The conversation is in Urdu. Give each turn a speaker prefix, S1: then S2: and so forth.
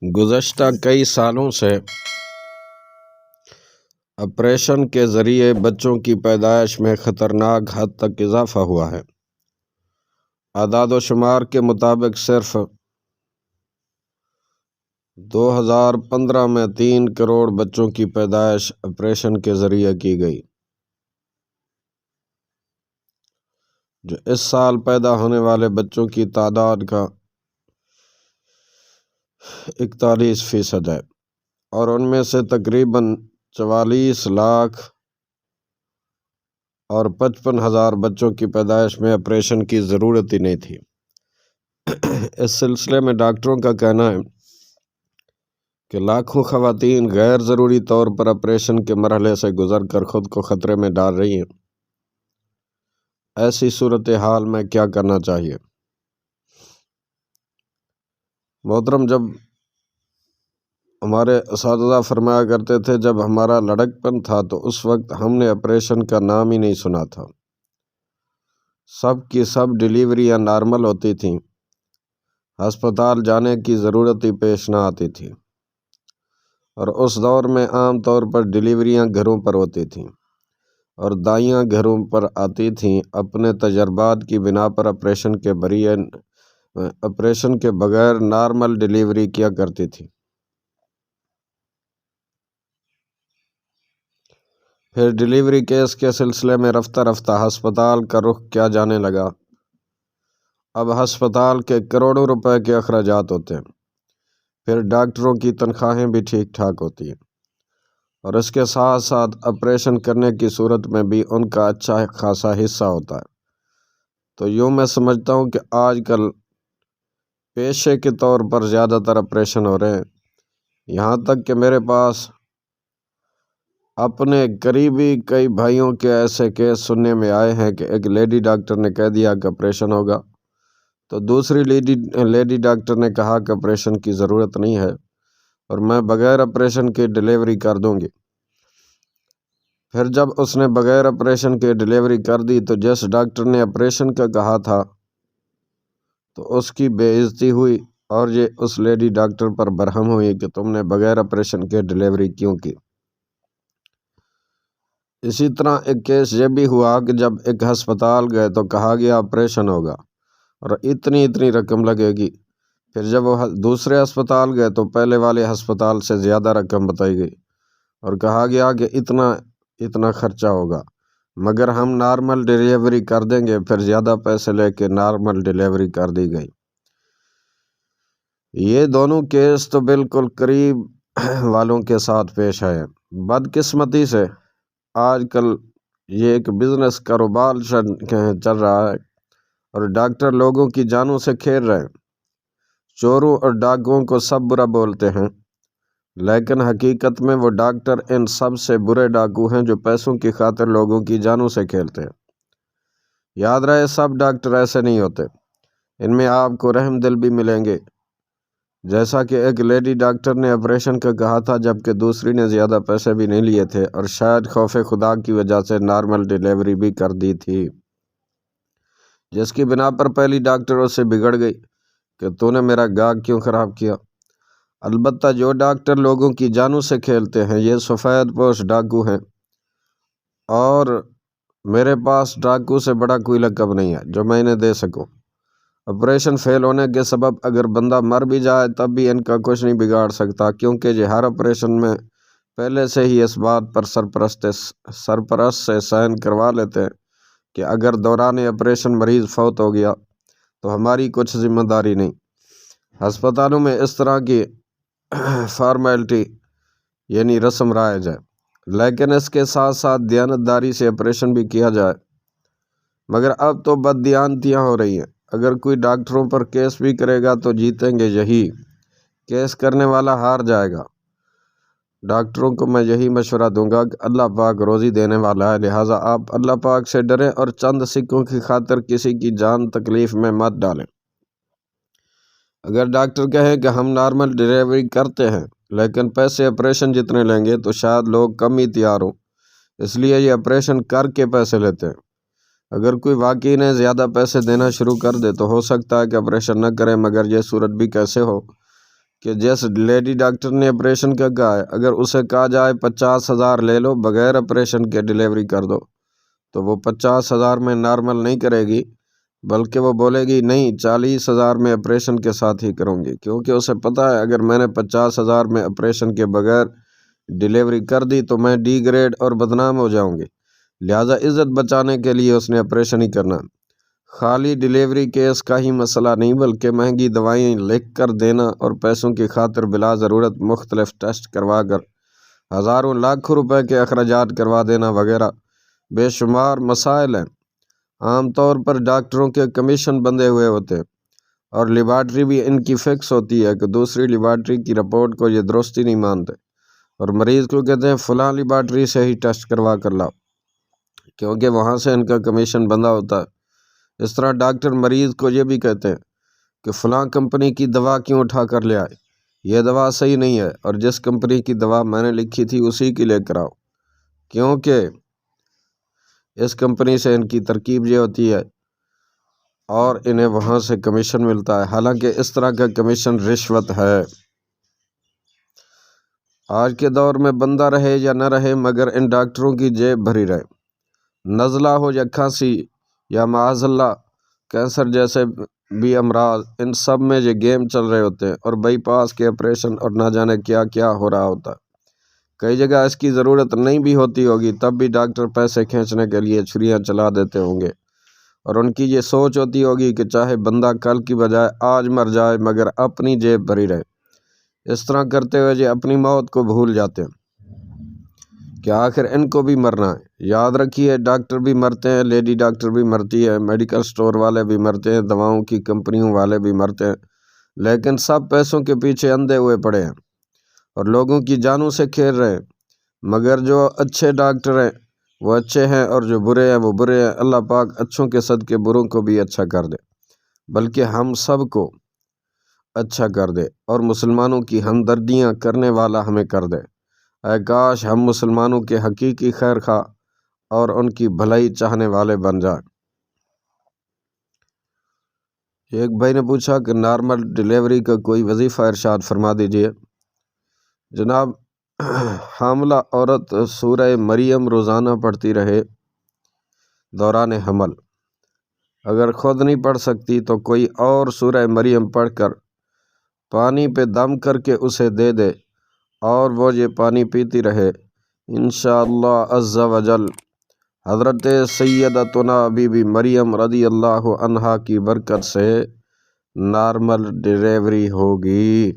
S1: گزشتہ کئی سالوں سے آپریشن کے ذریعے بچوں کی پیدائش میں خطرناک حد تک اضافہ ہوا ہے۔ اعداد و شمار کے مطابق صرف 2015 میں 3 کروڑ بچوں کی پیدائش آپریشن کے ذریعے کی گئی، جو اس سال پیدا ہونے والے بچوں کی تعداد کا 41% ہے، اور ان میں سے تقریباً 44 لاکھ اور 55,000 بچوں کی پیدائش میں آپریشن کی ضرورت ہی نہیں تھی۔ اس سلسلے میں ڈاکٹروں کا کہنا ہے کہ لاکھوں خواتین غیر ضروری طور پر آپریشن کے مرحلے سے گزر کر خود کو خطرے میں ڈال رہی ہیں۔ ایسی صورتحال میں کیا کرنا چاہیے؟ محترم، جب ہمارے اساتذہ فرمایا کرتے تھے جب ہمارا لڑکپن تھا تو اس وقت ہم نے آپریشن کا نام ہی نہیں سنا تھا۔ سب کی سب ڈیلیوریاں نارمل ہوتی تھیں، ہسپتال جانے کی ضرورت ہی پیش نہ آتی تھی، اور اس دور میں عام طور پر ڈیلیوریاں گھروں پر ہوتی تھیں اور دائیاں گھروں پر آتی تھیں۔ اپنے تجربات کی بنا پر آپریشن کے بغیر نارمل ڈیلیوری کیا کرتی تھی۔ پھر ڈیلیوری کیس کے سلسلے میں رفتہ رفتہ ہسپتال کا رخ کیا جانے لگا۔ اب ہسپتال کے کروڑوں روپے کے اخراجات ہوتے ہیں، پھر ڈاکٹروں کی تنخواہیں بھی ٹھیک ٹھاک ہوتی ہیں، اور اس کے ساتھ ساتھ آپریشن کرنے کی صورت میں بھی ان کا اچھا خاصا حصہ ہوتا ہے۔ تو یوں میں سمجھتا ہوں کہ آج کل پیشے کے طور پر زیادہ تر آپریشن ہو رہے ہیں۔ یہاں تک کہ میرے پاس اپنے قریبی کئی بھائیوں کے ایسے کیس سننے میں آئے ہیں کہ ایک لیڈی ڈاکٹر نے کہہ دیا کہ آپریشن ہوگا، تو دوسری لیڈی ڈاکٹر نے کہا کہ آپریشن کی ضرورت نہیں ہے اور میں بغیر آپریشن کے ڈیلیوری کر دوں گی۔ پھر جب اس نے بغیر آپریشن کے ڈیلیوری کر دی تو جس ڈاکٹر نے آپریشن کا کہا تھا تو اس کی بے عزتی ہوئی، اور یہ اس لیڈی ڈاکٹر پر برہم ہوئی کہ تم نے بغیر آپریشن کے ڈیلیوری کیوں کی۔ اسی طرح ایک کیس یہ بھی ہوا کہ جب ایک ہسپتال گئے تو کہا گیا آپریشن ہوگا اور اتنی رقم لگے گی۔ پھر جب وہ دوسرے ہسپتال گئے تو پہلے والے ہسپتال سے زیادہ رقم بتائی گئی اور کہا گیا کہ اتنا خرچہ ہوگا، مگر ہم نارمل ڈیلیوری کر دیں گے۔ پھر زیادہ پیسے لے کے نارمل ڈیلیوری کر دی گئی۔ یہ دونوں کیس تو بالکل قریب والوں کے ساتھ پیش آئے۔ بدقسمتی سے آج کل یہ ایک بزنس کاروبار چل رہا ہے اور ڈاکٹر لوگوں کی جانوں سے کھیل رہے ہیں۔ چوروں اور ڈاکوؤں کو سب برا بولتے ہیں، لیکن حقیقت میں وہ ڈاکٹر ان سب سے برے ڈاکو ہیں جو پیسوں کی خاطر لوگوں کی جانوں سے کھیلتے ہیں۔ یاد رہے، سب ڈاکٹر ایسے نہیں ہوتے، ان میں آپ کو رحم دل بھی ملیں گے، جیسا کہ ایک لیڈی ڈاکٹر نے آپریشن کا کہا تھا جبکہ دوسری نے زیادہ پیسے بھی نہیں لیے تھے اور شاید خوف خدا کی وجہ سے نارمل ڈیلیوری بھی کر دی تھی، جس کی بنا پر پہلی ڈاکٹر اس سے بگڑ گئی کہ تو نے میرا گاہک کیوں خراب کیا۔ البتہ جو ڈاکٹر لوگوں کی جانوں سے کھیلتے ہیں یہ سفید پوش ڈاکو ہیں، اور میرے پاس ڈاکو سے بڑا کوئی لقب نہیں ہے جو میں انہیں دے سکوں۔ آپریشن فیل ہونے کے سبب اگر بندہ مر بھی جائے تب بھی ان کا کچھ نہیں بگاڑ سکتا، کیونکہ یہ ہر آپریشن میں پہلے سے ہی اس بات پر سرپرست سے سائن کروا لیتے ہیں کہ اگر دوران آپریشن مریض فوت ہو گیا تو ہماری کچھ ذمہ داری نہیں۔ ہسپتالوں میں اس طرح کی فارمیلٹی یعنی رسم رائج ہے، لیکن اس کے ساتھ ساتھ دیانتداری سے آپریشن بھی کیا جائے، مگر اب تو بددیانتیاں ہو رہی ہیں۔ اگر کوئی ڈاکٹروں پر کیس بھی کرے گا تو جیتیں گے یہی، کیس کرنے والا ہار جائے گا۔ ڈاکٹروں کو میں یہی مشورہ دوں گا کہ اللہ پاک روزی دینے والا ہے، لہٰذا آپ اللہ پاک سے ڈریں اور چند سکوں کی خاطر کسی کی جان تکلیف میں مت ڈالیں۔ اگر ڈاکٹر کہیں کہ ہم نارمل ڈیلیوری کرتے ہیں لیکن پیسے آپریشن جتنے لیں گے تو شاید لوگ کم ہی تیار ہوں، اس لیے یہ آپریشن کر کے پیسے لیتے ہیں۔ اگر کوئی واقعی نے زیادہ پیسے دینا شروع کر دے تو ہو سکتا ہے کہ آپریشن نہ کرے، مگر یہ صورت بھی کیسے ہو کہ جیسے لیڈی ڈاکٹر نے آپریشن کا کہا ہے، اگر اسے کہا جائے 50,000 لے لو بغیر آپریشن کے ڈیلیوری کر دو، تو وہ 50,000 میں نارمل نہیں کرے گی، بلکہ وہ بولے گی نہیں 40,000 میں آپریشن کے ساتھ ہی کروں گی، کیونکہ اسے پتہ ہے اگر میں نے 50,000 میں آپریشن کے بغیر ڈیلیوری کر دی تو میں ڈی گریڈ اور بدنام ہو جاؤں گی، لہٰذا عزت بچانے کے لیے اس نے آپریشن ہی کرنا۔ خالی ڈیلیوری کیس کا ہی مسئلہ نہیں بلکہ مہنگی دوائیں لکھ کر دینا اور پیسوں کی خاطر بلا ضرورت مختلف ٹیسٹ کروا کر ہزاروں لاکھوں روپے کے اخراجات کروا دینا وغیرہ بے شمار مسائل ہیں۔ عام طور پر ڈاکٹروں کے کمیشن بندھے ہوئے ہوتے ہیں اور لیبارٹری بھی ان کی فکس ہوتی ہے کہ دوسری لیبارٹری کی رپورٹ کو یہ درست ہی نہیں مانتے اور مریض کو کہتے ہیں فلاں لیبارٹری سے ہی ٹیسٹ کروا کر لاؤ، کیونکہ وہاں سے ان کا کمیشن بندھا ہوتا ہے۔ اس طرح ڈاکٹر مریض کو یہ بھی کہتے ہیں کہ فلاں کمپنی کی دوا کیوں اٹھا کر لے آئے، یہ دوا صحیح نہیں ہے، اور جس کمپنی کی دوا میں نے لکھی تھی اسی کی لے کر آؤ، کیونکہ اس کمپنی سے ان کی ترکیب یہ ہوتی ہے اور انہیں وہاں سے کمیشن ملتا ہے، حالانکہ اس طرح کا کمیشن رشوت ہے۔ آج کے دور میں بندہ رہے یا نہ رہے مگر ان ڈاکٹروں کی جیب بھری رہے، نزلہ ہو یا کھانسی یا معاذ اللہ کینسر جیسے بھی امراض، ان سب میں یہ گیم چل رہے ہوتے ہیں اور بائی پاس کے آپریشن اور نہ جانے کیا کیا ہو رہا ہوتا ہے۔ کئی جگہ اس کی ضرورت نہیں بھی ہوتی ہوگی تب بھی ڈاکٹر پیسے کھینچنے کے لیے چھریاں چلا دیتے ہوں گے، اور ان کی یہ سوچ ہوتی ہوگی کہ چاہے بندہ کل کی بجائے آج مر جائے مگر اپنی جیب بھری رہے۔ اس طرح کرتے ہوئے یہ اپنی موت کو بھول جاتے ہیں کہ آخر ان کو بھی مرنا ہے۔ یاد رکھیے ڈاکٹر بھی مرتے ہیں، لیڈی ڈاکٹر بھی مرتی ہے، میڈیکل سٹور والے بھی مرتے ہیں، دواؤں کی کمپنیوں والے بھی مرتے ہیں، لیکن سب پیسوں کے پیچھے اندھے ہوئے پڑے ہیں اور لوگوں کی جانوں سے کھیل رہے ہیں۔ مگر جو اچھے ڈاکٹر ہیں وہ اچھے ہیں اور جو برے ہیں وہ برے ہیں۔ اللہ پاک اچھوں کے صدقے بروں کو بھی اچھا کر دے، بلکہ ہم سب کو اچھا کر دے اور مسلمانوں کی ہمدردیاں کرنے والا ہمیں کر دے۔ اے کاش ہم مسلمانوں کے حقیقی خیر خواہ اور ان کی بھلائی چاہنے والے بن جائیں۔ ایک بھائی نے پوچھا کہ نارمل ڈیلیوری کا کوئی وظیفہ ارشاد فرما دیجئے۔ جناب، حاملہ عورت سورہ مریم روزانہ پڑھتی رہے دوران حمل، اگر خود نہیں پڑھ سکتی تو کوئی اور سورہ مریم پڑھ کر پانی پہ دم کر کے اسے دے دے اور وہ یہ پانی پیتی رہے، انشاءاللہ عز و جل حضرت سیدتنا بی بی مریم رضی اللہ عنہا کی برکت سے نارمل ڈیلیوری ہوگی۔